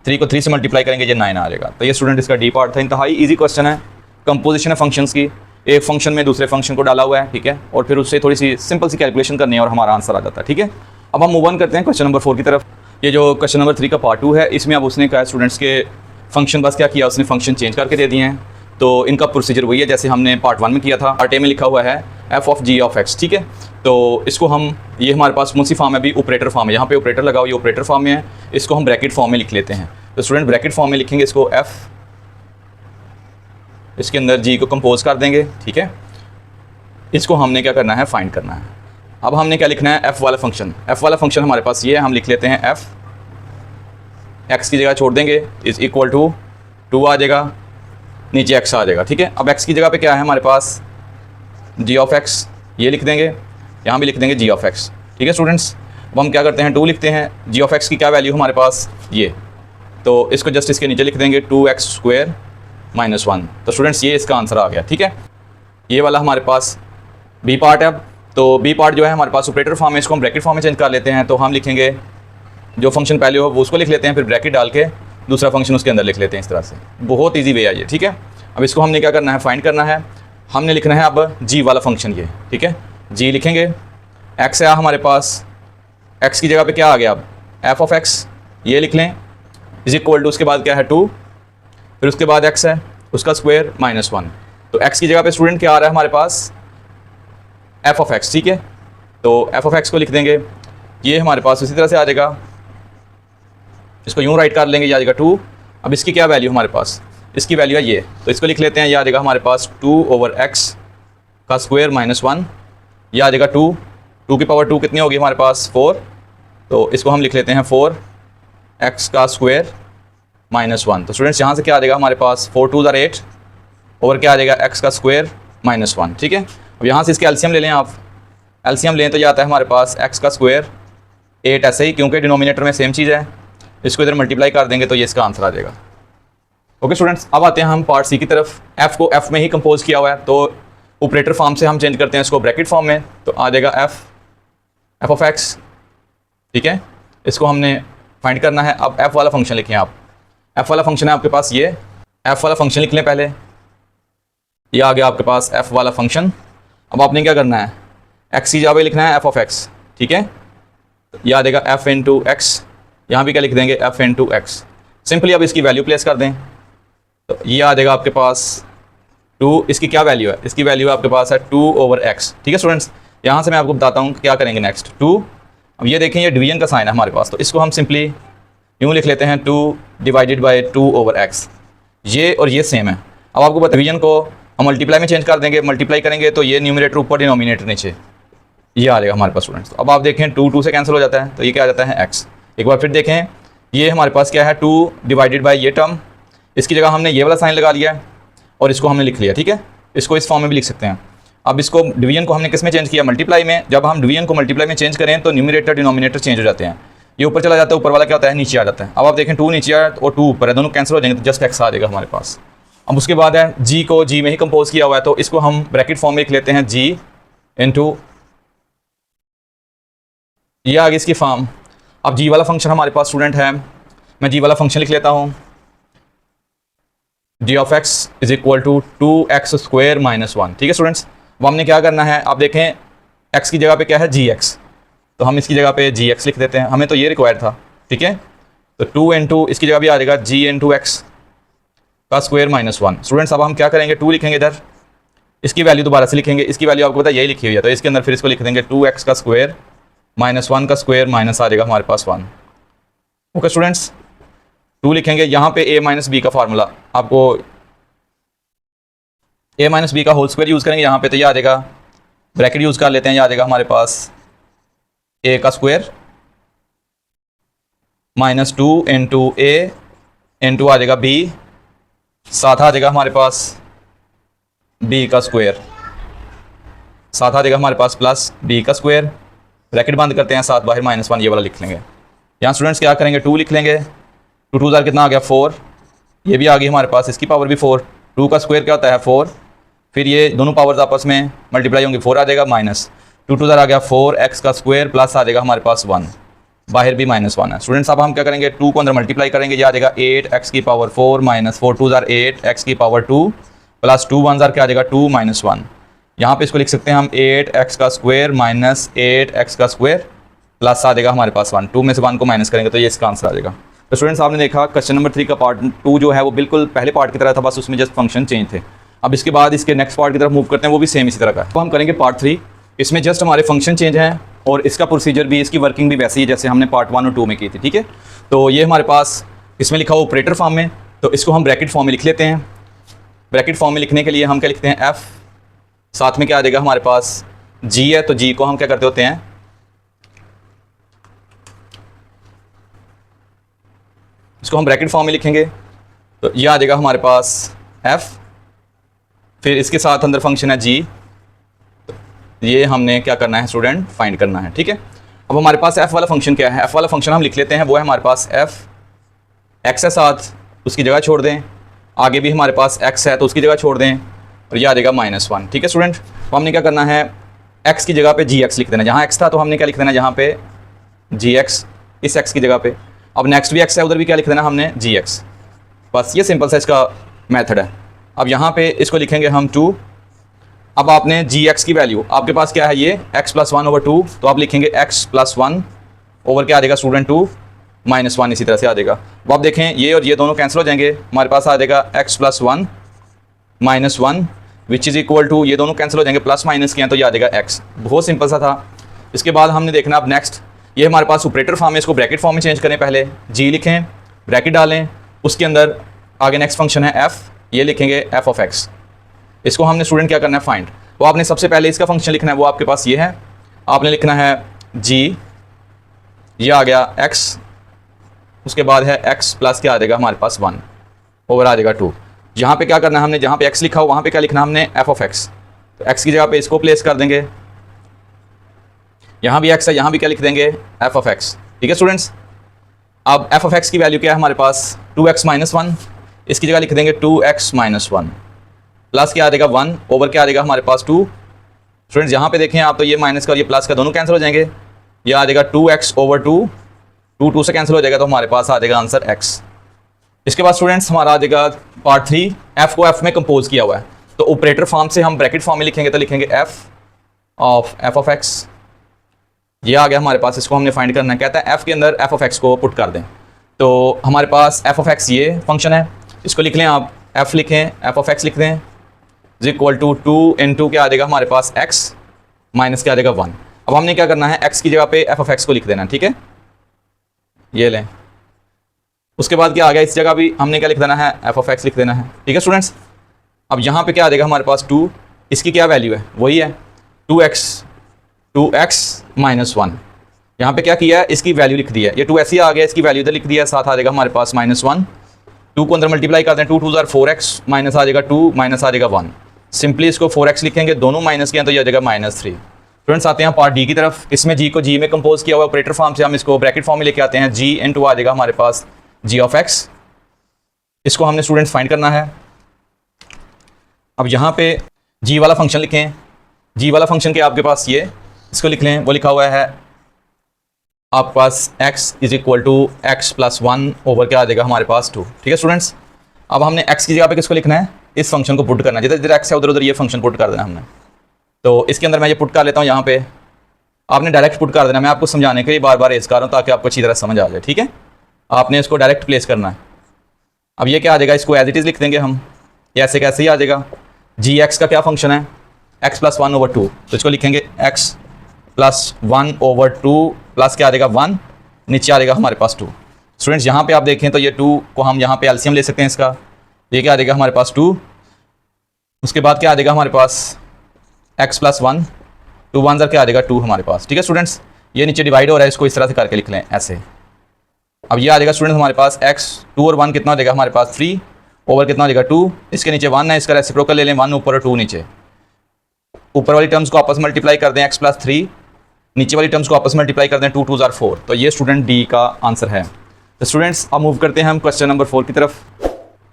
3 को 3 से मल्टीप्लाई करेंगे, ये 9 आ जाएगा। तो ये स्टूडेंट इसका डी पार्ट था। इंतहाई इजी क्वेश्चन है, कंपोजिशन है फंक्शंस की, एक फंक्शन में दूसरे फंक्शन को डाला हुआ है, ठीक है, और फिर उससे थोड़ी सी सिंपल सी कैलकुलेशन करनी है और हमारा आंसर आ जाता है, ठीक है। अब हम मूव ऑन करते हैं क्वेश्चन नंबर 4 की तरफ। ये जो क्वेश्चन नंबर 3 का पार्ट 2 है, इसमें अब उसने कहा स्टूडेंट्स के फंक्शन बस क्या किया, उसने फंक्शन चेंज करके दे दिए हैं। तो इनका प्रोसीजर वही है जैसे हमने पार्ट 1 में किया था। पार्ट ए में लिखा हुआ है f of g of x, ठीक है। तो इसको हम, ये हमारे पास कौन सी फॉर्म है अभी, ऑपरेटर फॉर्म है, यहाँ पे ऑपरेटर लगा हुआ, ये ऑपरेटर फॉर्म में है, इसको हम ब्रैकेट फॉर्म में लिख लेते हैं। तो स्टूडेंट ब्रैकेट फॉर्म में लिखेंगे इसको एफ, इसके अंदर जी को कंपोज कर देंगे, ठीक है। इसको हमने क्या करना है, फाइंड करना है। अब हमने क्या लिखना है, एफ वाला फंक्शन। एफ वाला फंक्शन हमारे पास ये है, हम लिख लेते हैं एफ, एक्स की जगह छोड़ देंगे, इज इक्वल टू 2 आ जाएगा, नीचे एक्स आ जाएगा, ठीक है। अब एक्स की जगह पे क्या है हमारे पास, जी ऑफ एक्स, ये लिख देंगे, यहाँ भी लिख देंगे जी ऑफ एक्स, ठीक है स्टूडेंट्स। अब हम क्या करते हैं, 2 लिखते हैं, जी ऑफ एक्स की क्या वैल्यू हमारे पास ये, तो इसको जस्ट इसके नीचे लिख देंगे 2x स्क्वायर माइनस 1। तो स्टूडेंट्स ये इसका आंसर आ गया, ठीक है। ये वाला हमारे पास बी पार्ट है। अब तो बी पार्ट जो है हमारे पास ऑपरेटर फॉर्म है, इसको हम ब्रैकेट फॉर्म में चेंज कर लेते हैं। तो हम लिखेंगे जो फंक्शन पहले हो वो उसको लिख लेते हैं, फिर ब्रैकेट डाल के दूसरा फंक्शन उसके अंदर लिख लेते हैं, इस तरह से। बहुत ईजी वे है ये, ठीक है। अब इसको हमने क्या करना है, फाइंड करना है। हमने लिखना है अब जी वाला फंक्शन ये, ठीक है। जी लिखेंगे, एक्स है हमारे पास, एक्स की जगह पे क्या आ गया अब, एफ ऑफ एक्स, ये लिख लें, इज इक्वल टू, उसके बाद क्या है 2, फिर उसके बाद एक्स है उसका स्क्वायर माइनस 1। तो एक्स की जगह पे स्टूडेंट क्या आ रहा है हमारे पास, एफ ऑफ एक्स, ठीक है। तो एफ ऑफ एक्स को लिख देंगे, ये हमारे पास इसी तरह से आ जाएगा, इसको यूँ राइट कर लेंगे, ये आ जाएगा 2। अब इसकी क्या वैल्यू हमारे पास, इसकी वैल्यू है ये, तो इसको लिख लेते हैं, ये आ जाएगा हमारे पास 2/x का स्क्वायर माइनस 1, ये आ जाएगा 2 की पावर 2 कितनी होगी हमारे पास 4। तो इसको हम लिख लेते हैं 4x का स्क्वायर माइनस 1। तो स्टूडेंट्स यहाँ से क्या आ जाएगा हमारे पास, 4 2 8 और क्या आ जाएगा x का स्क्वायर माइनस 1, ठीक है। अब यहाँ से इसके एलसीएम ले लें आप, एलसीएम लें तो ये आता है हमारे पास x का स्क्वायर 8 ऐसे ही, क्योंकि डिनोमिनेटर में सेम चीज़ है, इसको इधर मल्टीप्लाई कर देंगे तो ये इसका आंसर आ जाएगा। ओके स्टूडेंट्स, अब आते हैं हम पार्ट सी की तरफ। f को f में ही कंपोज किया हुआ है, तो ऑपरेटर फॉर्म से हम चेंज करते हैं इसको ब्रैकेट फॉर्म में, तो आ जाएगा एफ ऑफ एक्स, ठीक है। इसको हमने फाइंड करना है। अब f वाला फंक्शन लिखें आप, f वाला फंक्शन है आपके पास ये, f वाला फंक्शन लिख लें पहले, ये आ गया आपके पास f वाला फंक्शन। अब आपने क्या करना है, x की जगह पे लिखना है f ऑफ x, ठीक है। ये आ जाएगा f इंटू एक्स, यहाँ भी क्या लिख देंगे f इंटू एक्स। सिंपली अब इसकी वैल्यू प्लेस कर दें, तो ये आ जाएगा आपके पास 2, इसकी क्या वैल्यू है, इसकी वैल्यू आपके पास है 2/x, ठीक है स्टूडेंट्स। यहाँ से मैं आपको बताता हूँ क्या करेंगे नेक्स्ट 2। अब ये देखें, ये डिवीजन का साइन है हमारे पास, तो इसको हम सिंपली यूँ लिख लेते हैं 2 डिवाइडेड बाई 2 ओवर एक्स। ये और ये सेम है। अब आपको पता डिवीजन को हम मल्टीप्लाई में चेंज कर देंगे, मल्टीप्लाई करेंगे तो ये न्यूमरेटर ऊपर डिनोमिनेटर नीचे, ये आ जाएगा हमारे पास स्टूडेंट्स। तो अब आप देखें 2 से कैंसिल हो जाता है तो ये क्या आ जाता है x। एक बार फिर देखें, ये हमारे पास क्या है 2 डिवाइडेड बाई ये टर्म, इसकी जगह हमने ये वाला साइन लगा लिया है और इसको हमने लिख लिया, ठीक है। इसको इस फॉर्म में भी लिख सकते हैं। अब इसको डिवीजन को हमने किस में चेंज किया, मल्टीप्लाई में। जब हम डिवीजन को मल्टीप्लाई में चेंज करें तो न्यूमरेटर डिनोमिनेटर चेंज हो जाते हैं, ये ऊपर चला जाता है, ऊपर वाला क्या होता है नीचे आ जाता है। अब आप देखें 2 नीचे आया और 2 ऊपर है, दोनों कैंसिल हो जाएंगे तो जस्ट x आ जाएगा हमारे पास। अब उसके बाद है g को g में ही कंपोज किया हुआ है तो इसको हम ब्रैकेट फॉर्म में लिख लेते हैं g इंटू, ये आ गई इसकी फॉर्म। अब g वाला फंक्शन हमारे पास स्टूडेंट है, मैं g वाला फंक्शन लिख लेता हूँ, g of x is equal to 2x square minus 1, ठीक है स्टूडेंट्स। अब हमने क्या करना है, आप देखें x की जगह पे क्या है gx, तो हम इसकी जगह पे gx लिख देते हैं, हमें तो ये रिक्वायर्ड था, ठीक है। तो 2 इंटू इसकी जगह भी आ जाएगा g इंटू एक्स का स्क्वायर माइनस 1। स्टूडेंट्स अब हम क्या करेंगे, 2 लिखेंगे इधर, इसकी वैल्यू दोबारा से लिखेंगे, इसकी वैल्यू आपको पता है यही लिखी हुई है तो इसके अंदर फिर इसको लिख देंगे 2x का स्क्वायर माइनस 1 का स्क्वायर माइनस आ जाएगा हमारे पास 1। ओके स्टूडेंट्स, 2 लिखेंगे, यहाँ पे a माइनस बी का फार्मूला आपको a माइनस बी का होल स्क्वायर यूज़ करेंगे यहाँ पे, तो ये आ जाएगा, ब्रैकेट यूज़ कर लेते हैं, ये आ जाएगा हमारे पास a का square minus 2 into a into आ जाएगा b, साथ आ जाएगा हमारे पास b का स्क्वायर, साथ आ जाएगा हमारे पास प्लस b का स्क्वायर, ब्रैकेट बंद करते हैं, साथ बाहर माइनस 1 ये वाला लिख लेंगे। यहाँ स्टूडेंट्स क्या करेंगे, 2 लिख लेंगे, 2 2 कितना आ गया 4, ये भी आ गई हमारे पास, इसकी पावर भी 4, 2 का स्क्वायर क्या होता है 4, फिर ये दोनों पावर्स आपस में मल्टीप्लाई होंगी, 4 आ जाएगा माइनस 2 2 आ गया 4x का स्क्वायर प्लस आ जाएगा हमारे पास 1, बाहर भी माइनस 1 है। स्टूडेंट्स अब हम क्या करेंगे, 2 को अंदर मल्टीप्लाई करेंगे, ये आ जाएगा 8x की पावर 4 माइनस 4 2 8 x की पावर 2 प्लस 2 1 क्या आ जाएगा 2 माइनस 1। यहाँ पे इसको लिख सकते हैं हम 8x का स्क्वायर माइनस 8x का स्क्वायर प्लस आ जाएगा हमारे पास 1, 2 में से 1 को माइनस करेंगे तो ये इसका आंसर आ जाएगा। तो स्टूडेंट्स आपने देखा क्वेश्चन नंबर 3 का पार्ट 2 जो है वो बिल्कुल पहले पार्ट की तरह था, बस उसमें जस्ट फंक्शन चेंज थे। अब इसके बाद इसके नेक्स्ट पार्ट की तरफ मूव करते हैं, वो भी सेम इसी तरह का है। तो हम करेंगे पार्ट 3, इसमें जस्ट हमारे फंक्शन चेंज हैं और इसका प्रोसीजर भी, इसकी वर्किंग भी वैसे ही जैसे हमने पार्ट 1 और 2 में की थी, ठीक है। तो ये हमारे पास इसमें लिखा हुआ ऑपरेटर फॉर्म में, तो इसको हम ब्रैकेट फॉर्म में लिख लेते हैं। ब्रैकेट फॉर्म में लिखने के लिए हम क्या लिखते हैं f, साथ में क्या आ जाएगा हमारे पास g है, तो g को हम क्या करते होते हैं, इसको हम ब्रैकेट फॉर्म में लिखेंगे, तो ये आ जाएगा हमारे पास f, फिर इसके साथ अंदर फंक्शन है g, ये हमने क्या करना है स्टूडेंट, फाइंड करना है, ठीक है। अब हमारे पास f वाला फंक्शन क्या है, f वाला फंक्शन हम लिख लेते हैं, वो है हमारे पास f, x है साथ उसकी जगह छोड़ दें, आगे भी हमारे पास x है तो उसकी जगह छोड़ दें और ये आ जाएगा -1, ठीक है स्टूडेंट। तो हमने क्या करना है, x की जगह पे gx लिख देना, जहाँ x था तो हमने क्या लिख देना यहाँ पे gx, इस x की जगह पे। अब नेक्स्ट भी x है, उधर भी क्या लिख देना हमने gx, बस ये सिंपल सा इसका मेथड है। अब यहाँ पे इसको लिखेंगे हम 2, अब आपने gx की वैल्यू, आपके पास क्या है ये x + 1 / 2, तो आप लिखेंगे x + 1 ओवर क्या आ जाएगा स्टूडेंट 2 -1, इसी तरह से आ जाएगा। अब आप देखें ये और ये दोनों कैंसिल हो जाएंगे, हमारे पास आ जाएगा x + 1 -1 which is equal to, ये दोनों कैंसिल हो जाएंगे, प्लस माइनस किया तो ये आ जाएगा x। बहुत सिंपल सा था। इसके बाद हमने देखना अब नेक्स्ट, ये हमारे पास ऑपरेटर फॉर्म है, इसको ब्रैकेट फॉर्म में चेंज करें, पहले g लिखें, ब्रैकेट डालें, उसके अंदर आगे नेक्स्ट फंक्शन है f, ये लिखेंगे f ऑफ x। इसको हमने स्टूडेंट क्या करना है फाइंड, तो आपने सबसे पहले इसका फंक्शन लिखना है, वो आपके पास ये है, आपने लिखना है g, ये आ गया x, उसके बाद है x प्लस क्या आ जाएगा हमारे पास 1 ओवर आ जाएगा 2। यहाँ पे क्या करना है हमने, जहाँ पे x लिखा हो वहाँ पे क्या लिखना है हमने f ऑफ x, तो x की जगह पे इसको प्लेस कर देंगे, यहाँ भी x है, यहाँ भी क्या लिख देंगे f ऑफ x, ठीक है स्टूडेंट्स। अब f ऑफ x की वैल्यू क्या है हमारे पास 2x - 1, इसकी जगह लिख देंगे 2x - 1 प्लस क्या आ जाएगा 1 ओवर क्या आ जाएगा हमारे पास 2। स्टूडेंट्स यहाँ पे देखें आप, तो ये माइनस का और ये प्लस का दोनों कैंसिल हो जाएंगे, ये आ जाएगा 2x ओवर 2, 2 से कैंसिल हो जाएगा, तो हमारे पास आ जाएगा आंसर x। इसके बाद स्टूडेंट्स हमारा आ जाएगा पार्ट 3, f को f में कंपोज किया हुआ है, तो ऑपरेटर फॉर्म से हम ब्रैकेट फॉर्म में लिखेंगे, तो लिखेंगे f ऑफ x, ये आ गया हमारे पास, इसको हमने फाइंड करना है, कहता है f के अंदर f ऑफ x को पुट कर दें, तो हमारे पास f ऑफ x ये फंक्शन है, इसको लिख लें आप, f लिखें, f ऑफ x लिख दें इज इक्वल टू 2 इंटू क्या आ जाएगा हमारे पास x माइनस क्या आ जाएगा 1। अब हमने क्या करना है, x की जगह पे f ऑफ x को लिख देना, ठीक है, ये लें, उसके बाद क्या आ गया, इस जगह भी हमने क्या लिख देना है, एफ ऑफ एक्स लिख देना है। ठीक है स्टूडेंट्स, अब यहाँ पे क्या आ जाएगा हमारे पास 2, इसकी क्या वैल्यू है, वही है 2x माइनस 1। यहाँ पे क्या किया है, इसकी वैल्यू लिख दी है, ये 2 ऐसे ही आ गया, इसकी वैल्यू इधर लिख दिया है, साथ आ जाएगा हमारे पास -1। 2 को अंदर मल्टीप्लाई करते हैं, 2 2 4x माइनस आ जाएगा 2 माइनस आ जाएगा 1। सिंपली इसको 4x लिखेंगे, दोनों माइनस किया तो ये आ जाएगा -3। स्टूडेंट्स आते हैं पार्ट डी की तरफ। इसमें जी को जी में कंपोज किया हुआ ऑपरेटर फॉर्म से हम इसको ब्रैकेट फॉर्म में लेके आते हैं, जी इनटू आ जाएगा हमारे पास जी ऑफ एक्स। इसको हमने स्टूडेंट्स फाइंड करना है। अब यहाँ पे जी वाला फंक्शन लिखें, जी वाला फंक्शन के आपके पास ये इसको लिख लें, वो लिखा हुआ है आपके पास x is equal to x plus 1 over क्या आ जाएगा हमारे पास 2। ठीक है स्टूडेंट्स, अब हमने x की जगह पे किसको लिखना है, इस फंक्शन को पुट करना है, जिधर जिधर x है उधर उधर ये फंक्शन पुट कर देना हमने। तो इसके अंदर मैं ये पुट कर लेता हूँ, यहाँ पे आपने डायरेक्ट पुट कर देना, मैं आपको समझाने के लिए बार बार रेज कर रहा हूँ ताकि आपको अच्छी तरह समझ आ जाए। ठीक है, आपने इसको डायरेक्ट प्लेस करना है। अब ये क्या आ जाएगा, इसको एज इट इज़ लिख देंगे हम, ये ऐसे कैसे ही आ जाएगा। जी एक्स का क्या फंक्शन है, x प्लस 1 ओवर 2, तो इसको लिखेंगे x प्लस 1 ओवर 2 प्लस क्या आ जाएगा 1, नीचे आ जाएगा हमारे पास 2। स्टूडेंट्स यहाँ पे आप देखें तो ये 2 को हम यहाँ पे एलसीएम ले सकते हैं इसका, ये क्या आ जाएगा हमारे पास 2। उसके बाद क्या आ जाएगा हमारे पास x प्लस 1, 2 1 क्या आ जाएगा 2 हमारे पास। ठीक है स्टूडेंट्स, ये नीचे डिवाइड हो रहा है, इसको इस तरह से करके लिख लें ऐसे। अब ये आ जाएगा स्टूडेंट्स हमारे पास x 2 और 1 कितना हो जाएगा हमारे पास 3 ओवर कितना हो जाएगा 2, इसके नीचे 1 है, इसका रेसिप्रोकल ले लें, 1 ऊपर और 2 नीचे। ऊपर वाली टर्म्स को आपस में मल्टीप्लाई कर दें x प्लस 3, नीचे वाली टर्म्स को आपस में मल्टीप्लाई कर दें 2 2 4। तो ये स्टूडेंट डी का आंसर है। तो स्टूडेंट्स अब मूव करते हैं हम क्वेश्चन नंबर 4 की तरफ।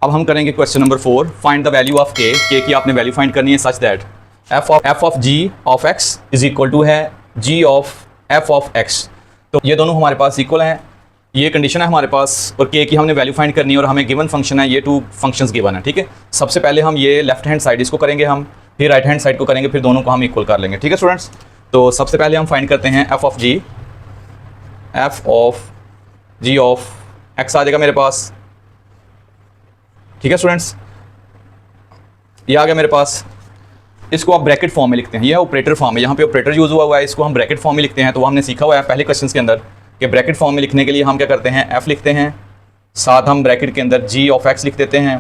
अब हम करेंगे question number 4, find the value of k की आपने वैल्यू फाइंड करनी है such that f of g of x is equal to है g of f of x। तो ये दोनों हमारे पास इक्वल हैं, ये कंडीशन है हमारे पास, और के की हमने वैल्यू फाइंड करनी है और हमें गिवन फंक्शन है, ये 2 फंक्शंस गिवन है। ठीक है, सबसे पहले हम ये लेफ्ट हैंड साइड इसको करेंगे हम, फिर राइट हैंड साइड को करेंगे, फिर दोनों को हम इक्वल कर लेंगे। ठीक है स्टूडेंट्स, तो सबसे पहले हम फाइंड करते हैं f of g of x आ जाएगा मेरे पास। ठीक है स्टूडेंट्स, ये आ गया मेरे पास, इसको आप ब्रैकेट फॉर्म में लिखते हैं, ये ऑपरेटर फॉर्म है, यहाँ पे ऑपरेटर यूज़ हुआ है, इसको हम ब्रैकेट फॉर्म में लिखते हैं। तो हमने सीखा हुआ है पहले क्वेश्चन के अंदर कि ब्रैकेट फॉर्म में लिखने के लिए हम क्या करते हैं, f लिखते हैं, साथ हम ब्रैकेट के अंदर g ऑफ x लिख देते हैं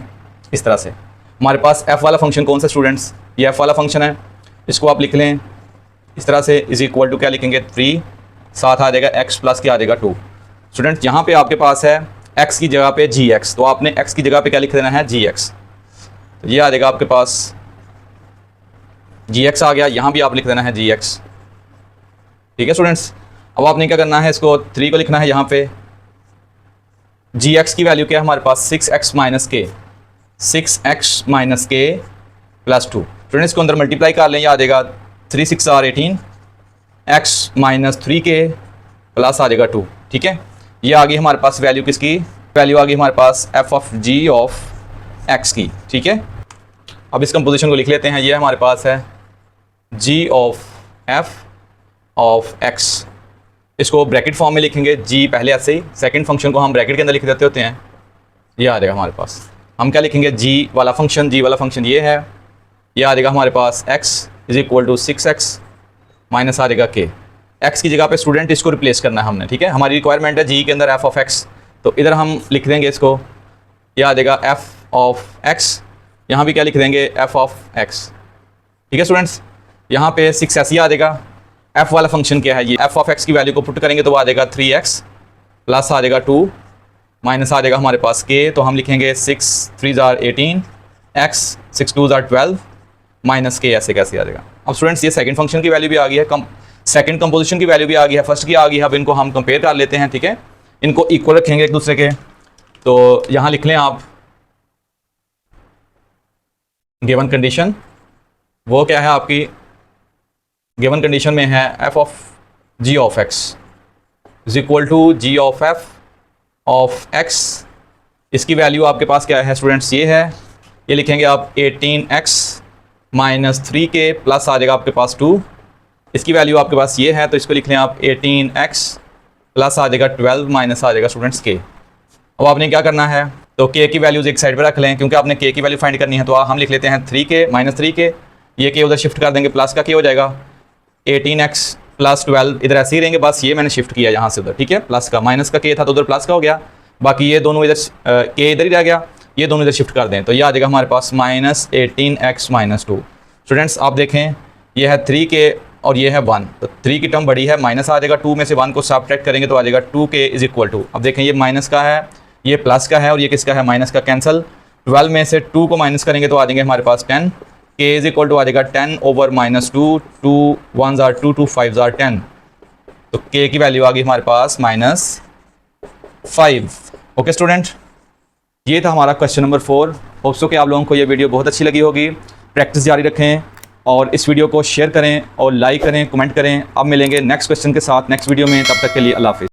इस तरह से। हमारे पास f वाला फंक्शन कौन सा स्टूडेंट्स, ये f वाला फंक्शन है, इसको आप लिख लें इस तरह से, इज इक्वल टू क्या लिखेंगे 3, साथ आ जाएगा x प्लस क्या आ जाएगा 2। स्टूडेंट्स यहाँ पे आपके पास है x की जगह पे gx, तो आपने x की जगह पे क्या लिख देना है gx, तो ये आ जाएगा आपके पास gx आ गया, यहाँ भी आप लिख देना है gx। ठीक है स्टूडेंट्स, अब आपने क्या करना है, इसको 3 को लिखना है यहाँ पे, gx की वैल्यू क्या है हमारे पास 6x माइनस के, 6x माइनस के प्लस 2। स्टूडेंट्स को अंदर मल्टीप्लाई कर लें, ये आ जाएगा 3 6 आर 18, x माइनस 3 के प्लस आ जाएगा 2। ठीक है, ये आ गई हमारे पास वैल्यू किसकी, वैल्यू आ गई हमारे पास f of g of x की। ठीक है, अब इस कंपोजिशन को लिख लेते हैं, ये हमारे पास है g of f of x, इसको ब्रैकेट फॉर्म में लिखेंगे, g पहले ऐसे ही, सेकंड फंक्शन को हम ब्रैकेट के अंदर लिख देते होते हैं, ये आ जाएगा हमारे पास। हम क्या लिखेंगे, g वाला फंक्शन ये है, ये आ जाएगा हमारे पास x is equal to 6x minus आ जाएगा k। x की जगह पे स्टूडेंट इसको रिप्लेस करना है हमने। ठीक है, हमारी रिक्वायरमेंट है g के अंदर f ऑफ x, तो इधर हम लिख देंगे इसको, ये आ जाएगा f ऑफ x, यहाँ भी क्या लिख देंगे f ऑफ x। ठीक है स्टूडेंट्स, यहाँ पे 6 ऐसे ही आ जाएगा, f वाला फंक्शन क्या है, ये f ऑफ x की वैल्यू को पुट करेंगे तो आ जाएगा 3x प्लस आ जाएगा 2 माइनस आ जाएगा हमारे पास k, तो हम लिखेंगे 6 3 are 18, x 6 2 are 12 minus k, ऐसे कैसे आ जाएगा। अब स्टूडेंट्स ये सेकंड फंक्शन की वैल्यू भी आ गई है, सेकंड कंपोजिशन की वैल्यू भी आ गई है, फर्स्ट की आ गई है। अब इनको हम कंपेयर कर लेते हैं। ठीक है, इनको इक्वल रखेंगे एक दूसरे के, तो यहाँ लिख लें आप गिवन कंडीशन, वो क्या है आपकी गिवन कंडीशन में है f of g of x is equal to g of f of x। इसकी वैल्यू आपके पास क्या है स्टूडेंट्स, ये है, ये लिखेंगे आप 18x माइनस 3k प्लस आ जाएगा आपके पास 2, इसकी वैल्यू आपके पास ये है, तो इसको लिख लें आप 18x प्लस आ जाएगा 12 माइनस आ जाएगा स्टूडेंट्स k। अब आपने क्या करना है, तो k की वैल्यूज़ एक साइड पर रख लें, क्योंकि आपने k की वैल्यू फाइंड करनी है, तो हम लिख लेते हैं 3k माइनस 3k, ये k उधर शिफ्ट कर देंगे, प्लस का k हो जाएगा 18x प्लस 12, इधर ऐसे ही रहेंगे, बस ये मैंने शिफ्ट किया यहाँ से उधर। ठीक है, प्लस का माइनस का k था तो उधर प्लस का हो गया, बाकी ये दोनों इधर के इधर ही रह गया, ये दोनों इधर शिफ्ट कर दें तो ये आ जाएगा हमारे पास -18x - 2। स्टूडेंट्स आप देखें ये है 3k और ये है 1, तो 3 की टर्म बड़ी है, माइनस आ जाएगा, 2 में से 1 को सब्ट्रैक्ट करेंगे तो आ जाएगा 2k = 2। अब देखें ये माइनस का है, ये प्लस का है और ये किसका है, माइनस का, कैंसिल। 12 में से 2 को माइनस करेंगे तो आ जाएंगे हमारे पास 10, k = आ जाएगा 10/-2, 2 1s are 2, 2 5s are 10, तो k की वैल्यू आ गई हमारे पास -5। ओके स्टूडेंट, ये था हमारा क्वेश्चन नंबर 4। होप सो कि आप लोगों को ये वीडियो बहुत अच्छी लगी होगी। प्रैक्टिस जारी रखें और इस वीडियो को शेयर करें और लाइक करें, कमेंट करें। अब मिलेंगे नेक्स्ट क्वेश्चन के साथ नेक्स्ट वीडियो में, तब तक के लिए अल्लाह हाफिज़।